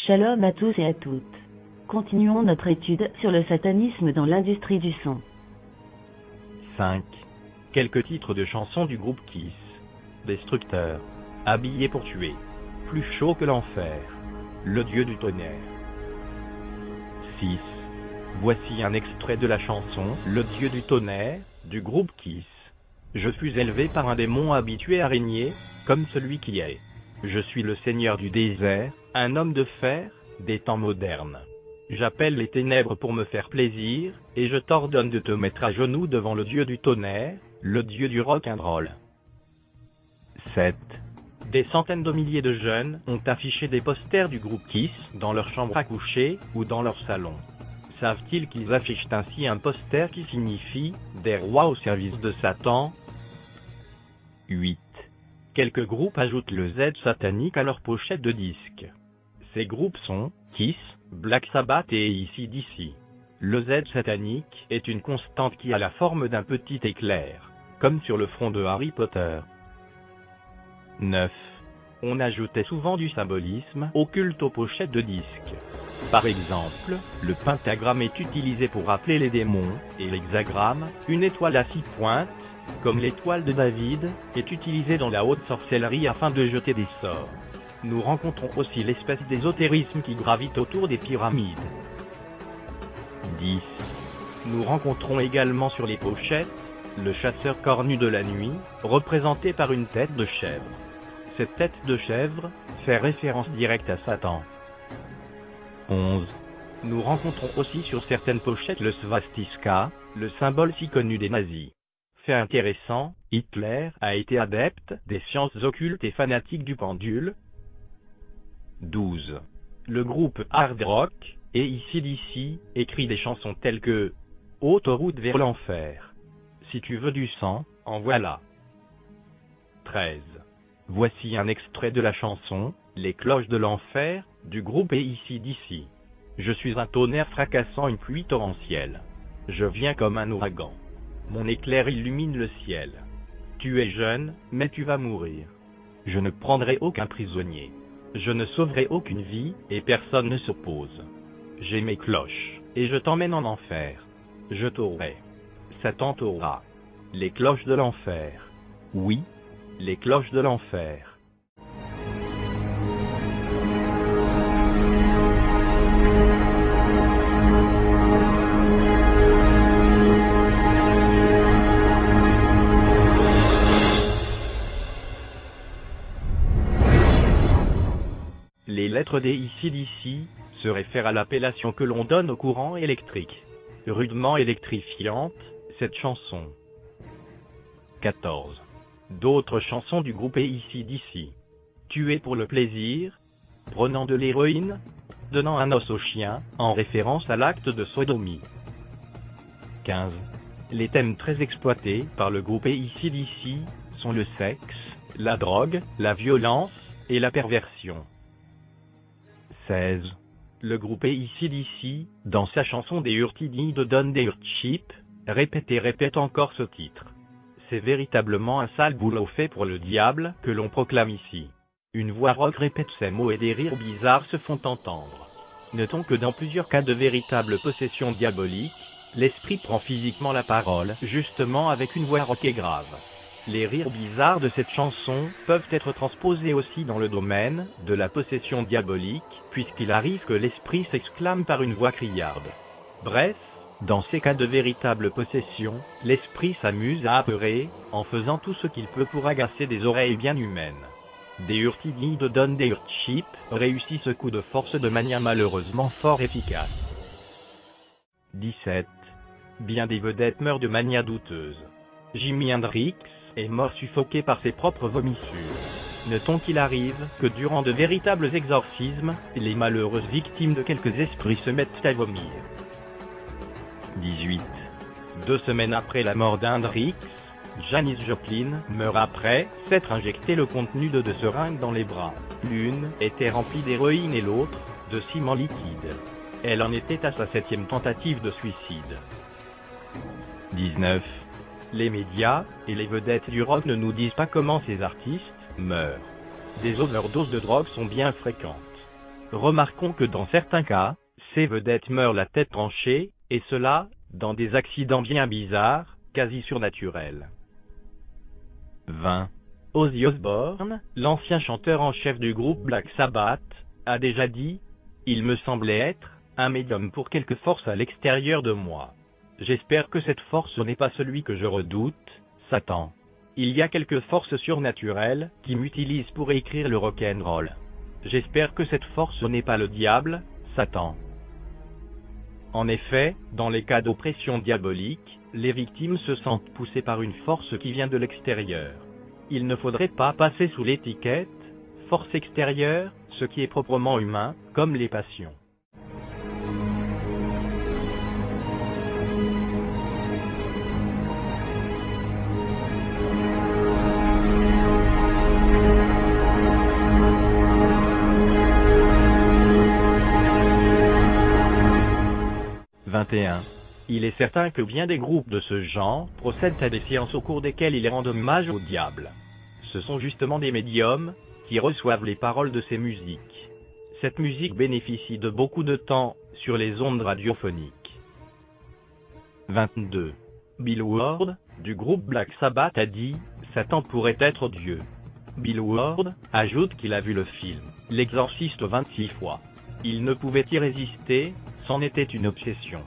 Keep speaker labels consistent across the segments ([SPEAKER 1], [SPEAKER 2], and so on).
[SPEAKER 1] Shalom à tous et à toutes. Continuons notre étude sur le satanisme dans l'industrie du son.
[SPEAKER 2] 5. Quelques titres de chansons du groupe Kiss. Destructeur. Habillé pour tuer. Plus chaud que l'enfer. Le dieu du tonnerre. 6. Voici un extrait de la chanson Le dieu du tonnerre, du groupe Kiss. Je fus élevé par un démon habitué à régner, comme celui qui est. Je suis le seigneur du désert, un homme de fer, des temps modernes. J'appelle les ténèbres pour me faire plaisir, et je t'ordonne de te mettre à genoux devant le dieu du tonnerre, le dieu du rock'n'roll. 7. Des centaines de milliers de jeunes ont affiché des posters du groupe Kiss dans leur chambre à coucher ou dans leur salon. Savent-ils qu'ils affichent ainsi un poster qui signifie « des rois au service de Satan » ? 8. Quelques groupes ajoutent le Z satanique à leur pochette de disques. Ces groupes sont Kiss, Black Sabbath et AC/DC. Le Z satanique est une constante qui a la forme d'un petit éclair, comme sur le front de Harry Potter. 9. On ajoutait souvent du symbolisme occulte aux pochettes de disques. Par exemple, le pentagramme est utilisé pour appeler les démons, et l'hexagramme, une étoile à 6 pointes, comme l'étoile de David, est utilisée dans la haute sorcellerie afin de jeter des sorts. Nous rencontrons aussi l'espèce d'ésotérisme qui gravite autour des pyramides. 10. Nous rencontrons également sur les pochettes, le chasseur cornu de la nuit, représenté par une tête de chèvre. Cette tête de chèvre fait référence directe à Satan. 11. Nous rencontrons aussi sur certaines pochettes le svastika, le symbole si connu des nazis. Fait intéressant, Hitler a été adepte des sciences occultes et fanatique du pendule. 12. Le groupe hard rock, et AC/DC, écrit des chansons telles que « Autoroute vers l'enfer »,« Si tu veux du sang, en voilà ». 13. Voici un extrait de la chanson « Les cloches de l'enfer » du groupe AC/DC. Je suis un tonnerre fracassant une pluie torrentielle. Je viens comme un ouragan. Mon éclair illumine le ciel. Tu es jeune, mais tu vas mourir. Je ne prendrai aucun prisonnier. Je ne sauverai aucune vie, et personne ne s'oppose. J'ai mes cloches, et je t'emmène en enfer. Je t'aurai. Satan t'aura. Les cloches de l'enfer. Oui, les cloches de l'enfer. Les lettres des AC/DC se réfèrent à l'appellation que l'on donne au courant électrique. Rudement électrifiante, cette chanson. 14. D'autres chansons du groupe AC/DC. Tuer pour le plaisir, prenant de l'héroïne, donnant un os au chien, en référence à l'acte de sodomie. 15. Les thèmes très exploités par le groupe AC/DC sont le sexe, la drogue, la violence et la perversion. 16. Le groupe AC/DC, dans sa chanson des Hurt Need Done des Hurt Cheap, répète et répète encore ce titre. C'est véritablement un sale boulot fait pour le diable que l'on proclame ici. Une voix rock répète ces mots et des rires bizarres se font entendre. Notons que dans plusieurs cas de véritable possession diabolique, l'esprit prend physiquement la parole, justement avec une voix rock et grave. Les rires bizarres de cette chanson peuvent être transposés aussi dans le domaine de la possession diabolique, puisqu'il arrive que l'esprit s'exclame par une voix criarde. Bref, dans ces cas de véritable possession, l'esprit s'amuse à apeurer, en faisant tout ce qu'il peut pour agacer des oreilles bien humaines. Des Hurt Need Done des Hurt Cheap réussit ce coup de force de manière malheureusement fort efficace. 17. Bien des vedettes meurent de manière douteuse. Jimi Hendrix est mort suffoqué par ses propres vomissures. Notons qu'il arrive que durant de véritables exorcismes, les malheureuses victimes de quelques esprits se mettent à vomir. 18. 2 semaines après la mort d'Hendrix, Janis Joplin meurt après s'être injecté le contenu de 2 seringues dans les bras. L'une était remplie d'héroïne et l'autre de ciment liquide. Elle en était à sa 7e tentative de suicide. 19. Les médias et les vedettes du rock ne nous disent pas comment ces artistes meurent. Des overdoses de drogue sont bien fréquentes. Remarquons que dans certains cas, ces vedettes meurent la tête tranchée, et cela, dans des accidents bien bizarres, quasi surnaturels. 20. Ozzy Osbourne, l'ancien chanteur en chef du groupe Black Sabbath, a déjà dit « Il me semblait être un médium pour quelque force à l'extérieur de moi. J'espère que cette force n'est pas celui que je redoute, Satan. Il y a quelques forces surnaturelles qui m'utilisent pour écrire le rock'n'roll. J'espère que cette force n'est pas le diable, Satan. » En effet, dans les cas d'oppression diabolique, les victimes se sentent poussées par une force qui vient de l'extérieur. Il ne faudrait pas passer sous l'étiquette « force extérieure » ce qui est proprement humain, comme les passions. Il est certain que bien des groupes de ce genre procèdent à des séances au cours desquelles ils rendent hommage au diable. Ce sont justement des médiums qui reçoivent les paroles de ces musiques. Cette musique bénéficie de beaucoup de temps sur les ondes radiophoniques. 22. Bill Ward, du groupe Black Sabbath a dit « Satan pourrait être Dieu ». Bill Ward ajoute qu'il a vu le film « L'Exorciste » 26 fois. Il ne pouvait y résister, c'en était une obsession.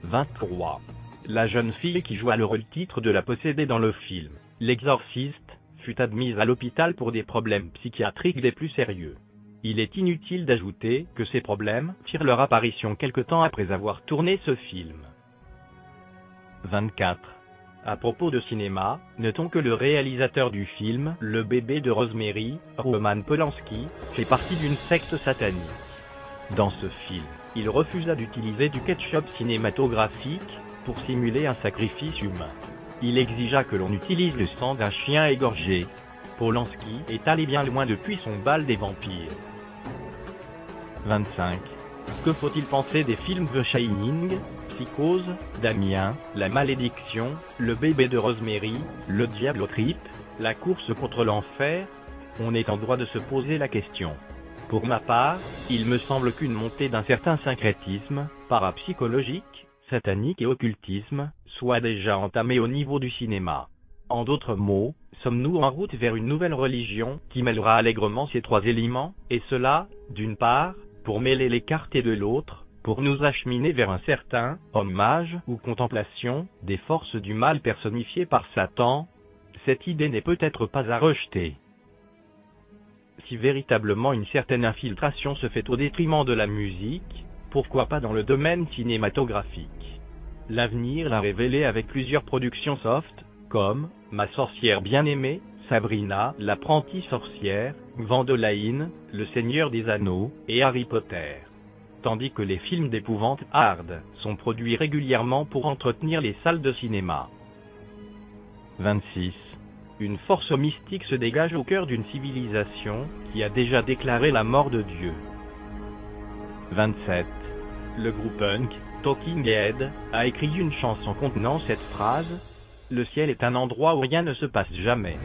[SPEAKER 2] 23. La jeune fille qui joua le rôle-titre de la possédée dans le film « L'Exorciste » fut admise à l'hôpital pour des problèmes psychiatriques des plus sérieux. Il est inutile d'ajouter que ces problèmes firent leur apparition quelque temps après avoir tourné ce film. 24. À propos de cinéma, notons que le réalisateur du film, Le bébé de Rosemary, Roman Polanski, fait partie d'une secte satanique. Dans ce film, il refusa d'utiliser du ketchup cinématographique pour simuler un sacrifice humain. Il exigea que l'on utilise le sang d'un chien égorgé. Polanski est allé bien loin depuis son bal des vampires. 25. Que faut-il penser des films The Shining, Psychose, Damien, La Malédiction, Le bébé de Rosemary, Le Diable au trip, La course contre l'enfer? On est en droit de se poser la question. Pour ma part, il me semble qu'une montée d'un certain syncrétisme, parapsychologique, satanique et occultisme, soit déjà entamée au niveau du cinéma. En d'autres mots, sommes-nous en route vers une nouvelle religion qui mêlera allègrement ces trois éléments, et cela, d'une part, pour mêler les cartes et de l'autre, pour nous acheminer vers un certain hommage ou contemplation des forces du mal personnifiées par Satan? Cette idée n'est peut-être pas à rejeter. Si véritablement une certaine infiltration se fait au détriment de la musique, pourquoi pas dans le domaine cinématographique? L'avenir l'a révélé avec plusieurs productions soft, comme Ma sorcière bien-aimée, Sabrina, l'apprentie sorcière, Gwendoline, Le Seigneur des Anneaux, et Harry Potter. Tandis que les films d'épouvante hard sont produits régulièrement pour entretenir les salles de cinéma. 26. Une force mystique se dégage au cœur d'une civilisation qui a déjà déclaré la mort de Dieu. 27. Le groupe punk, Talking Head, a écrit une chanson contenant cette phrase: le ciel est un endroit où rien ne se passe jamais.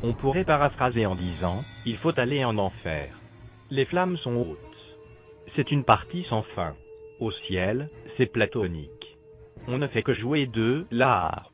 [SPEAKER 2] On pourrait paraphraser en disant: il faut aller en enfer. Les flammes sont hautes. C'est une partie sans fin. Au ciel, c'est platonique. On ne fait que jouer de la harpe.